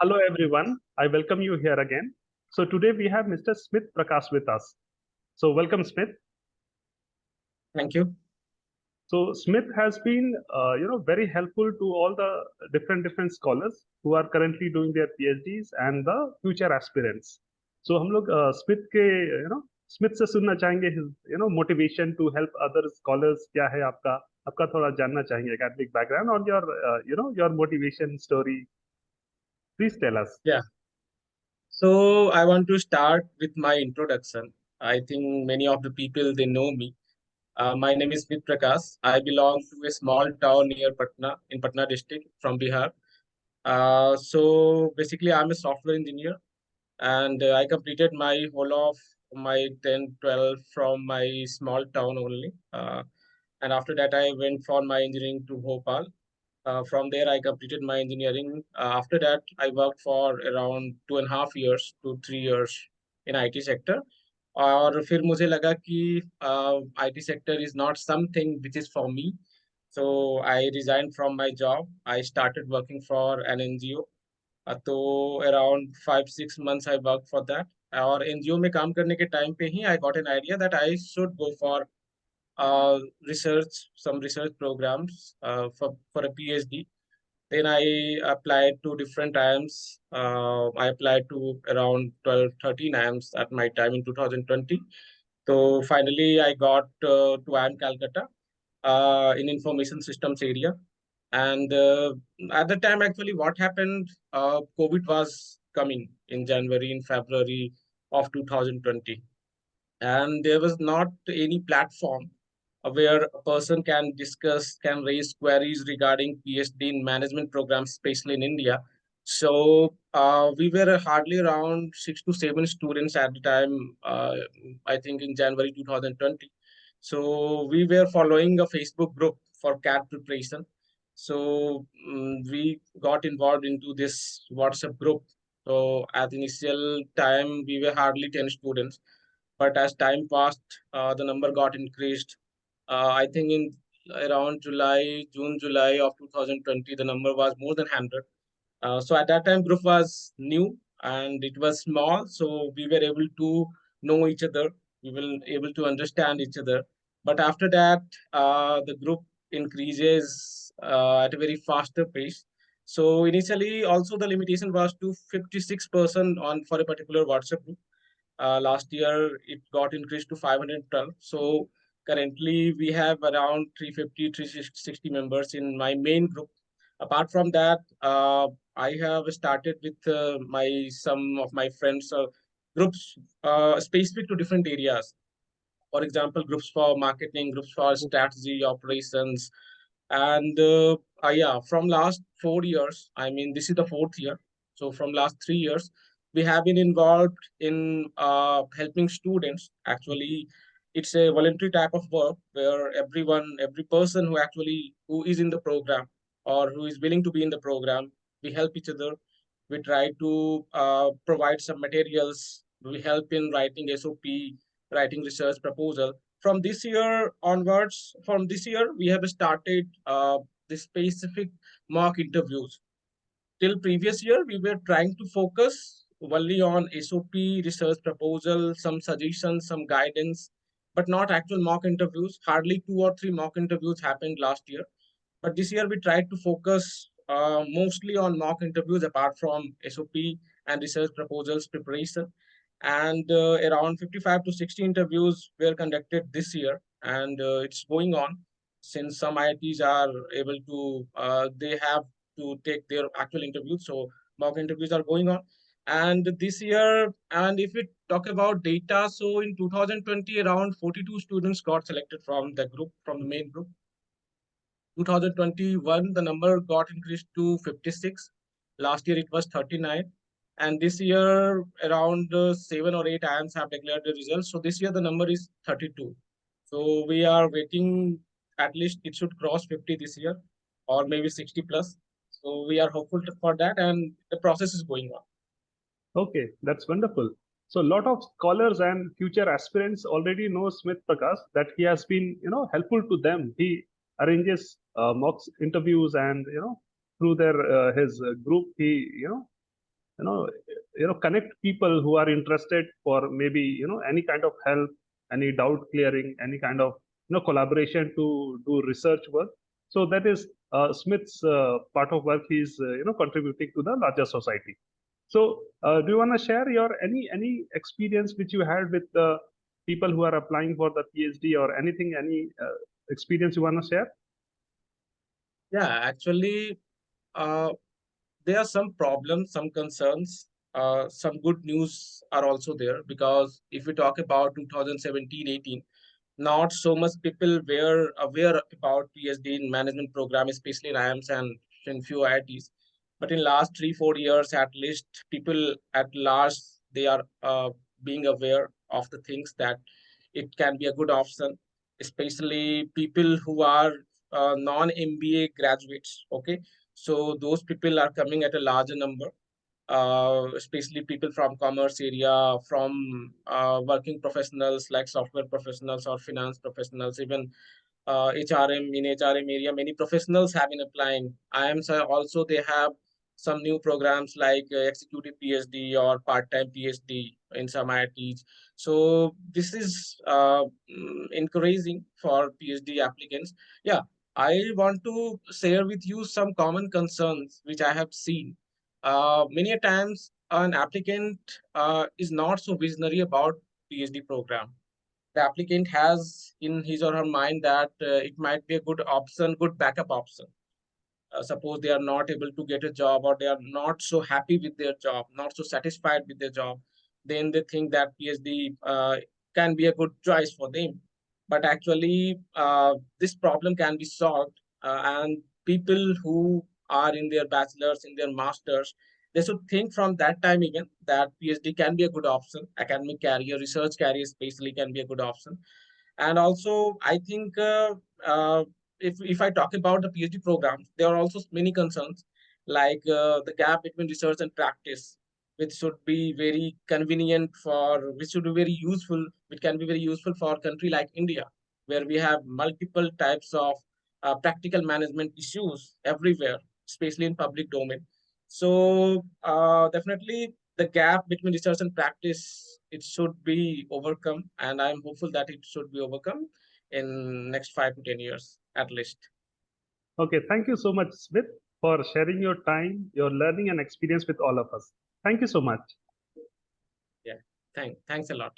Hello everyone, I welcome you here again. So today we have Mr. Smit Prakash with us. So welcome Smith. Thank you. So Smith has been, very helpful to all the different scholars who are currently doing their PhDs and the future aspirants. So हम लोग Smith के Smith से सुनना चाहेंगे his motivation to help other scholars क्या है आपका थोड़ा जानना चाहेंगे academic background और your motivation story. Please tell us. Yeah. So I want to start with my introduction. I think many of the people they know me. My name is Smit Prakash. I belong to a small town near Patna in Patna district from Bihar. So basically, I'm a software engineer, and I completed my whole of my 10, 12 from my small town only. And after that, I went for my engineering to Bhopal. From there, I completed my engineering. After that, I worked for around 2.5 years to 3 years in IT sector. और फिर मुझे लगा कि IT sector is not something which is for me. So I resigned from my job. I started working for an NGO. तो around 5-6 months I worked for that. और NGO में काम करने के टाइम पे ही I got an idea that I should go for some research programs for a PhD. Then I applied to different IIMs. I applied to around 12, 13 IIMs at my time in 2020. So finally, I got to IIM Calcutta in information systems area. And at the time, actually, what happened, COVID was coming in January, in February of 2020. And there was not any platform where a person can discuss, can raise queries regarding PhD in management programs, especially in India. So we were hardly around 6 to 7 students at the time, I think in January 2020. So we were following a Facebook group for CAT preparation. So we got involved into this WhatsApp group. So at the initial time, we were hardly 10 students. But as time passed, the number got increased. I think in around July of 2020, the number was more than 100. So at that time, group was new and it was small, so we were able to know each other. We were able to understand each other. But after that, the group increases at a very faster pace. So initially, also the limitation was to 56% on for a particular WhatsApp group. Last year, it got increased to 512. So currently, we have around 350, 360 members in my main group. Apart from that, I have started with some of my friends groups specific to different areas. For example, groups for marketing, groups for strategy, operations, and yeah, from last 4 years, I mean, this is the fourth year. So from last 3 years, we have been involved in helping students. Actually, it's a voluntary type of work where every person who is in the program or who is willing to be in the program, we help each other. We try to provide some materials. We help in writing SOP, writing research proposal. From this year onwards, from this year, we have started the specific mock interviews. Till previous year, we were trying to focus only on SOP, research proposal, some suggestions, some guidance, but not actual mock interviews. Hardly 2 or 3 mock interviews happened last year. But this year, we tried to focus mostly on mock interviews apart from SOP and research proposals preparation. And around 55 to 60 interviews were conducted this year, and it's going on since some IITs are able to, they have to take their actual interviews. So mock interviews are going on. And this year, and if we talk about data, so in 2020, around 42 students got selected from the group, from the main group. 2021, the number got increased to 56. Last year, it was 39. And this year, around 7 or 8 IIMs have declared the results. So this year, the number is 32. So we are waiting, at least it should cross 50 this year, or maybe 60 plus. So we are hopeful for that, and the process is going on. Okay, that's wonderful. So a lot of scholars and future aspirants already know Smith Prakash that he has been, helpful to them. He arranges mock interviews and, through his group, he, connect people who are interested for maybe any kind of help, any doubt clearing, any kind of collaboration to do research work. So that is Smith's part of work he's contributing to the larger society. So do you want to share your any experience which you had with the people who are applying for the PhD, or anything, any experience you want to share? Yeah, actually, uh, there are some problems, some concerns. Some good news are also there, because if we talk about 2017-18, not so much people were aware about PhD in management program, especially in IIMs and in few IITs. But in last 3-4 years, at least, people at large, they are being aware of the things that it can be a good option, especially people who are non-MBA graduates. Okay, so those people are coming at a larger number, especially people from commerce area, from working professionals like software professionals or finance professionals, even HRM. In HRM area, many professionals have been applying. IIMs also, they have some new programs like executive PhD or part-time PhD in some IITs. So this is encouraging for PhD applicants. Yeah, I want to share with you some common concerns which I have seen. Many a times an applicant is not so visionary about PhD program. The applicant has in his or her mind that it might be a good option, good backup option. Suppose they are not able to get a job, or they are not so happy with their job, not so satisfied with their job, then they think that PhD can be a good choice for them. But actually, this problem can be solved, and people who are in their bachelors, in their masters, they should think from that time even that PhD can be a good option. Academic career, research career especially, can be a good option. And also, I think if I talk about the PhD programs, there are also many concerns, like the gap between research and practice, which should be very convenient for, which should be very useful, which can be very useful for a country like India, where we have multiple types of practical management issues everywhere, especially in public domain. So definitely the gap between research and practice, it should be overcome, and I'm hopeful that it should be overcome in next 5 to 10 years at least. Okay, thank you so much, Smith, for sharing your time, your learning and experience with all of us. Thank you so much. Yeah, thanks a lot.